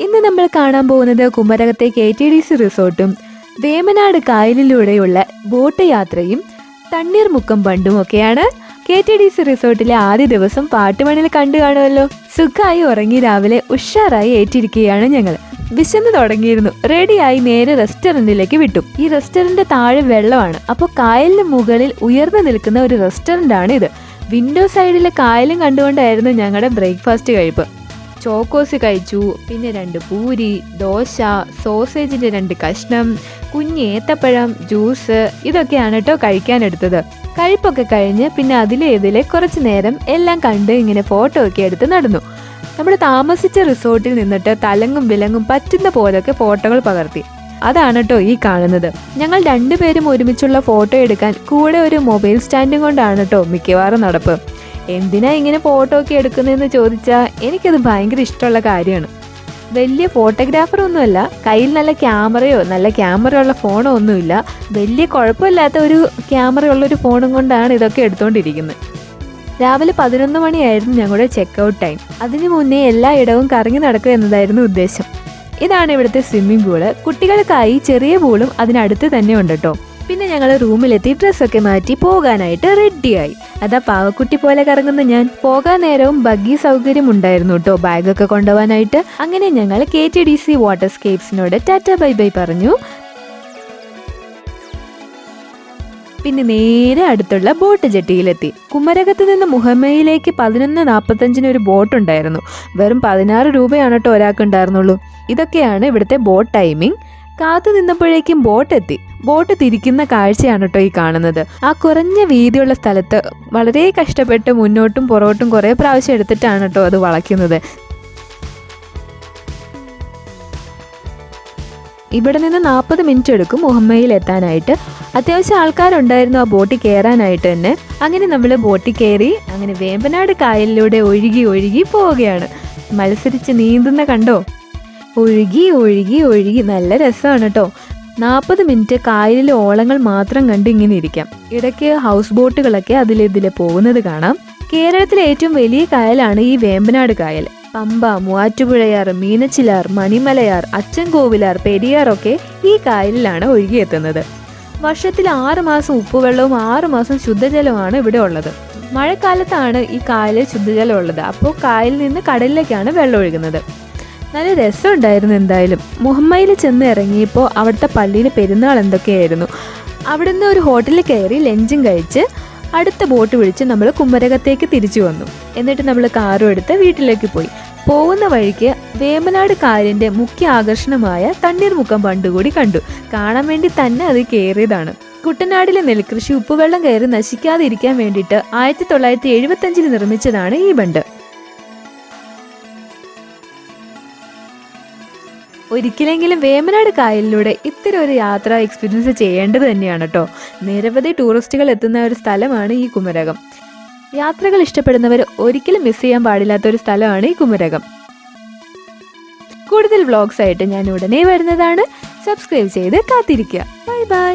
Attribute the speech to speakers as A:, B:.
A: ഇന്ന് നമ്മൾ കാണാൻ പോകുന്നത് കുമരകത്തെ KTDC റിസോർട്ടും വേമ്പനാട് കായലിലൂടെയുള്ള ബോട്ട് യാത്രയും തണ്ണീർമുക്കം ബണ്ടും ഒക്കെയാണ്. KTDC റിസോർട്ടിലെ ആദ്യ ദിവസം പാട്ടുമണിൽ കണ്ടു കാണുമല്ലോ. സുഖമായി ഉറങ്ങി രാവിലെ ഉഷാറായി ഏറ്റിരിക്കുകയാണ് ഞങ്ങൾ. വിശന്ന് തുടങ്ങിയിരുന്നു. റെഡിയായി നേരെ റെസ്റ്റോറൻറ്റിലേക്ക് വിട്ടു. ഈ റെസ്റ്റോറൻറ്റ് താഴെ വെള്ളമാണ്. അപ്പോൾ കായലിന് മുകളിൽ ഉയർന്നു നിൽക്കുന്ന ഒരു റെസ്റ്റോറൻ്റ് ആണ് ഇത്. വിൻഡോ സൈഡിലെ കായലും കണ്ടുകൊണ്ടായിരുന്നു ഞങ്ങളുടെ ബ്രേക്ക്ഫാസ്റ്റ് കഴിപ്പ്. ചോക്കോസ് കഴിച്ചു, പിന്നെ 2 പൂരി, ദോശ, സോസേജിൻ്റെ 2 കഷ്ണം, കുഞ്ഞ് ഏത്തപ്പഴം, ജ്യൂസ്, ഇതൊക്കെയാണ് കേട്ടോ കഴിക്കാനെടുത്തത്. കഴിപ്പൊക്കെ കഴിഞ്ഞ് പിന്നെ ഇതിലെ കുറച്ച് നേരം എല്ലാം കണ്ട് ഇങ്ങനെ ഫോട്ടോ ഒക്കെ എടുത്ത് നടന്നു. നമ്മൾ താമസിച്ച റിസോർട്ടിൽ നിന്നിട്ട് തലങ്ങും വിലങ്ങും പറ്റുന്ന പോലൊക്കെ ഫോട്ടോകൾ പകർത്തി. അതാണ് കേട്ടോ ഈ കാണുന്നത്. ഞങ്ങൾ 2 പേരും ഒരുമിച്ചുള്ള ഫോട്ടോ എടുക്കാൻ കൂടെ ഒരു മൊബൈൽ സ്റ്റാൻഡും കൊണ്ടാണ് കേട്ടോ മിക്കവാറും നടപ്പ്. എന്തിനാ ഇങ്ങനെ ഫോട്ടോ ഒക്കെ എടുക്കുന്നതെന്ന് ചോദിച്ചാൽ എനിക്കത് ഭയങ്കര ഇഷ്ടമുള്ള കാര്യമാണ്. വലിയ ഫോട്ടോഗ്രാഫറൊന്നുമല്ല, കയ്യിൽ നല്ല ക്യാമറയുള്ള ഫോണോ ഒന്നുമില്ല. വലിയ കുഴപ്പമില്ലാത്ത ഒരു ക്യാമറയുള്ളൊരു ഫോണും കൊണ്ടാണ് ഇതൊക്കെ എടുത്തുകൊണ്ടിരിക്കുന്നത്. രാവിലെ 11 മണിയായിരുന്നു ഞങ്ങളുടെ ചെക്കൗട്ട് ടൈം. അതിനു മുന്നേ എല്ലായിടവും കറങ്ങി നടക്കുക എന്നതായിരുന്നു ഉദ്ദേശം. ഇതാണ് ഇവിടുത്തെ സ്വിമ്മിംഗ് പൂള്. കുട്ടികൾക്കായി ചെറിയ പൂളും അതിനടുത്ത് തന്നെ ഉണ്ട് കേട്ടോ. പിന്നെ ഞങ്ങൾ റൂമിലെത്തി ഡ്രസ്സൊക്കെ മാറ്റി പോകാനായിട്ട് റെഡിയായി. അതാ പാവക്കുട്ടി പോലെ കറങ്ങുന്ന ഞാൻ. പോകാൻ നേരവും ബഗ്ഗി സൗകര്യം ഉണ്ടായിരുന്നു കേട്ടോ, ബാഗൊക്കെ കൊണ്ടുപോകാനായിട്ട്. അങ്ങനെ ഞങ്ങൾ KTDC വാട്ടർസ്കേപ്സിനോട് ടാറ്റ ബൈ ബൈ പറഞ്ഞു. പിന്നെ നേരെ അടുത്തുള്ള ബോട്ട് ജെട്ടിയിലെത്തി. കുമരകത്ത് നിന്ന് മുഹമ്മയിലേക്ക് 11:45 ഒരു ബോട്ട് ഉണ്ടായിരുന്നു. വെറും 16 രൂപയാണ് കേട്ടോ ഒരാൾക്ക് ഉണ്ടായിരുന്നുള്ളൂ. ഇതൊക്കെയാണ് ഇവിടുത്തെ ബോട്ട് ടൈമിംഗ്. കാത്തു നിന്നപ്പോഴേക്കും ബോട്ട് എത്തി. ബോട്ട് തിരിക്കുന്ന കാഴ്ചയാണ് കേട്ടോ ഈ കാണുന്നത്. ആ കുറഞ്ഞ വീതിയുള്ള സ്ഥലത്ത് വളരെ കഷ്ടപ്പെട്ട് മുന്നോട്ടും പുറകോട്ടും കുറേ പ്രാവശ്യം എടുത്തിട്ടാണ് കേട്ടോ അത് വളയ്ക്കുന്നത്. ഇവിടെ നിന്ന് 40 മിനിറ്റ് എടുക്കും മുഹമ്മയിൽ എത്താനായിട്ട്. അത്യാവശ്യം ആൾക്കാരുണ്ടായിരുന്നു ആ ബോട്ടിൽ കയറാനായിട്ട് തന്നെ. അങ്ങനെ നമ്മൾ ബോട്ടിൽ കയറി അങ്ങനെ വേമ്പനാട് കായലിലൂടെ ഒഴുകി പോവുകയാണ്. മത്സരിച്ച് നീന്തുന്ന കണ്ടോ? ഒഴുകി നല്ല രസമാണ് കേട്ടോ. 40 മിനിറ്റ് കായലിലെ ഓളങ്ങൾ മാത്രം കണ്ട് ഇങ്ങനെ ഇരിക്കാം. ഇടയ്ക്ക് ഹൗസ് ബോട്ടുകളൊക്കെ ഇതിലെ പോകുന്നത് കാണാം. കേരളത്തിലെ ഏറ്റവും വലിയ കായലാണ് ഈ വേമ്പനാട് കായൽ. പമ്പ, മൂവാറ്റുപുഴയാർ, മീനച്ചിലാർ, മണിമലയാർ, അച്ചൻകോവിലാർ, പെരിയാറൊക്കെ ഈ കായലിലാണ് ഒഴുകിയെത്തുന്നത്. വർഷത്തിൽ 6 മാസം ഉപ്പുവെള്ളവും 6 മാസം ശുദ്ധജലവുമാണ് ഇവിടെ ഉള്ളത്. മഴക്കാലത്താണ് ഈ കായലിൽ ശുദ്ധജലം ഉള്ളത്. അപ്പോൾ കായലിൽ നിന്ന് കടലിലേക്കാണ് വെള്ളം ഒഴുകുന്നത്. നല്ല രസമുണ്ടായിരുന്നു. എന്തായാലും മുഹമ്മയിൽ ചെന്ന് ഇറങ്ങിയപ്പോൾ അവിടുത്തെ പള്ളിയിൽ പെരുന്നാൾ എന്തൊക്കെയായിരുന്നു. അവിടുന്ന് ഒരു ഹോട്ടലിൽ കയറി ലഞ്ചും കഴിച്ച് അടുത്ത ബോട്ട് വിളിച്ച് നമ്മൾ കുമരകത്തേക്ക് തിരിച്ചു വന്നു. എന്നിട്ട് നമ്മൾ കാറും എടുത്ത് വീട്ടിലേക്ക് പോയി. പോകുന്ന വഴിക്ക് വേമ്പനാട് കായലിൻ്റെ മുഖ്യ ആകർഷണമായ തണ്ണീർമുക്കം ബണ്ട് കൂടി കണ്ടു. കാണാൻ വേണ്ടി തന്നെ അത് കയറിയതാണ്. കുട്ടനാടിലെ നെൽകൃഷി ഉപ്പുവെള്ളം കയറി നശിക്കാതെ ഇരിക്കാൻ വേണ്ടിയിട്ട് 1975 നിർമ്മിച്ചതാണ് ഈ ബണ്ട്. ഒരിക്കലെങ്കിലും വേമ്പനാട് കായലിലൂടെ ഇത്തരം ഒരു യാത്ര എക്സ്പീരിയൻസ് ചെയ്യേണ്ടത് തന്നെയാണ് കേട്ടോ. നിരവധി ടൂറിസ്റ്റുകൾ എത്തുന്ന ഒരു സ്ഥലമാണ് ഈ കുമരകം. യാത്രകൾ ഇഷ്ടപ്പെടുന്നവർ ഒരിക്കലും മിസ് ചെയ്യാൻ പാടില്ലാത്ത ഒരു സ്ഥലമാണ് ഈ കുമരകം. കൂടുതൽ വ്ളോഗ്സ് ആയിട്ട് ഞാൻ ഉടനെ വരുന്നതാണ്. സബ്സ്ക്രൈബ് ചെയ്ത് കാത്തിരിക്കുക. Bye bye.